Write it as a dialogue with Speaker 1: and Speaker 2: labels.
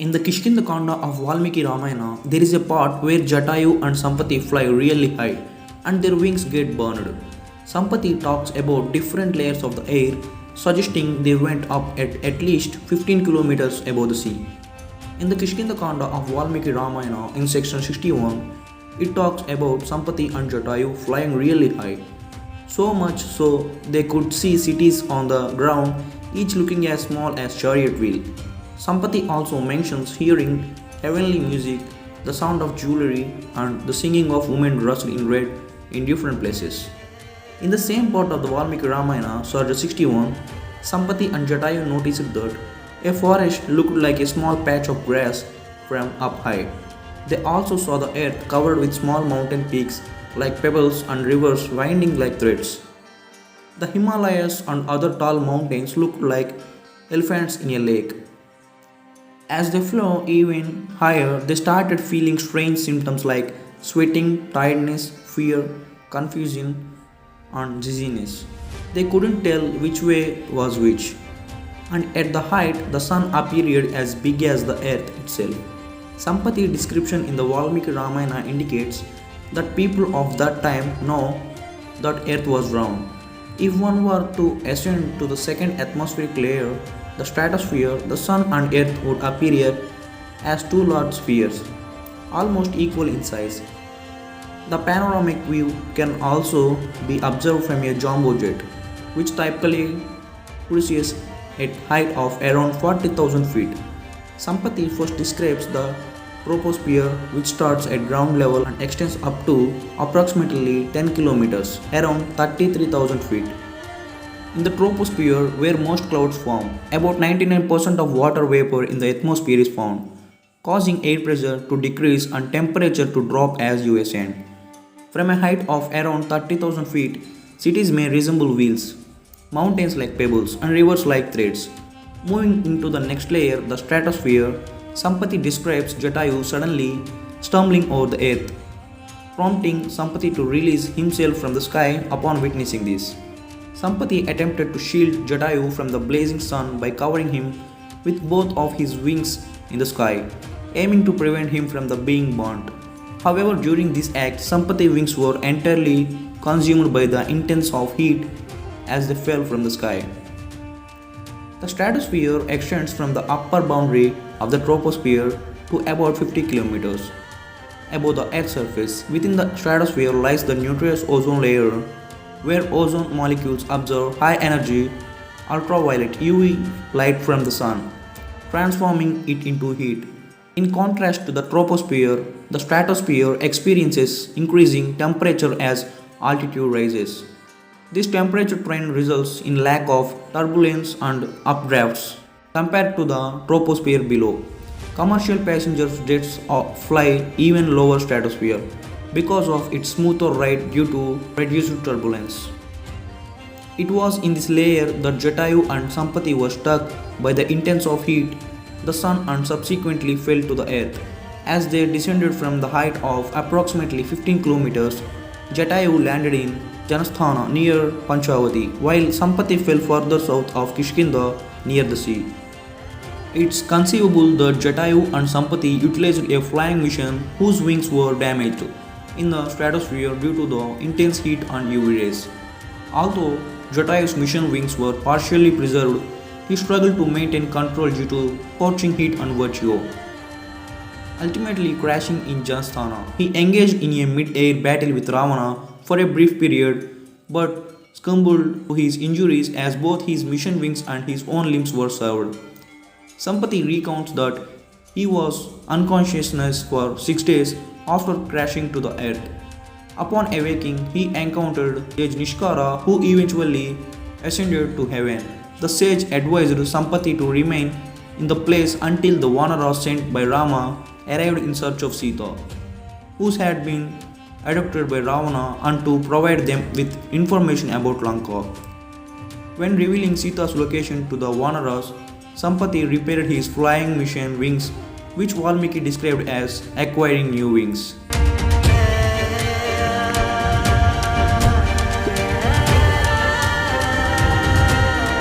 Speaker 1: In the Kishkinda Kanda of Valmiki Ramayana, there is a part where Jatayu and Sampati fly really high and their wings get burned. Sampati talks about different layers of the air, suggesting they went up at least 15 kilometers above the sea. In the Kishkinda Kanda of Valmiki Ramayana in section 61, it talks about Sampati and Jatayu flying really high. So much so they could see cities on the ground, each looking as small as chariot wheel. Sampati also mentions hearing heavenly music, the sound of jewelry, and the singing of women dressed in red in different places. In the same part of the Valmiki Ramayana, Surja 61, Sampati and Jatayu noticed that a forest looked like a small patch of grass from up high. They also saw the earth covered with small mountain peaks like pebbles and rivers winding like threads. The Himalayas and other tall mountains looked like elephants in a lake. As they flew even higher, they started feeling strange symptoms like sweating, tiredness, fear, confusion, and dizziness. They couldn't tell which way was which. And at the height, the sun appeared as big as the earth itself. Sampati's description in the Valmiki Ramayana indicates that people of that time know that earth was round. If one were to ascend to the second atmospheric layer, the stratosphere, the sun and earth would appear as two large spheres, almost equal in size. The panoramic view can also be observed from a jumbo jet, which typically cruises at height of around 40,000 feet. Sampati first describes the troposphere, which starts at ground level and extends up to approximately 10 kilometers, around 33,000 feet. In the troposphere, where most clouds form, about 99% of water vapor in the atmosphere is found, causing air pressure to decrease and temperature to drop as you ascend. From a height of around 30,000 feet, cities may resemble wheels, mountains like pebbles, and rivers like threads. Moving into the next layer, the stratosphere, Sampati describes Jatayu suddenly stumbling over the earth, prompting Sampati to release himself from the sky upon witnessing this. Sampati attempted to shield Jatayu from the blazing sun by covering him with both of his wings in the sky, aiming to prevent him from being burnt. However, during this act, Sampati's wings were entirely consumed by the intense of heat as they fell from the sky. The stratosphere extends from the upper boundary of the troposphere to about 50 kilometers above the Earth's surface. Within the stratosphere lies the nucleus ozone layer, where ozone molecules absorb high energy ultraviolet UV light from the sun, transforming it into heat. In contrast to the troposphere, the stratosphere experiences increasing temperature as altitude rises. This temperature trend results in lack of turbulence and updrafts compared to the troposphere below. Commercial passenger jets fly even lower stratosphere because of its smoother ride due to reduced turbulence. It was in this layer that Jatayu and Sampati were struck by the intense of heat, the sun, and subsequently fell to the earth. As they descended from the height of approximately 15 kilometers, Jatayu landed in Janasthana near Panchavati, while Sampati fell further south of Kishkinda near the sea. It's conceivable that Jatayu and Sampati utilized a flying machine whose wings were damaged in the stratosphere due to the intense heat and UV rays. Although Jatayu's mission wings were partially preserved, he struggled to maintain control due to scorching heat and vertigo. Ultimately crashing in Janasthana, he engaged in a mid-air battle with Ravana for a brief period, but succumbed to his injuries as both his mission wings and his own limbs were severed. Sampati recounts that he was unconscious for 6 days after crashing to the earth. Upon awaking, he encountered Sage Nishakara, who eventually ascended to heaven. The sage advised Sampati to remain in the place until the vanaras sent by Rama arrived in search of Sita, who had been adopted by Ravana, and to provide them with information about Lanka. When revealing Sita's location to the vanaras, Sampati repaired his flying machine wings, which Valmiki described as acquiring new wings.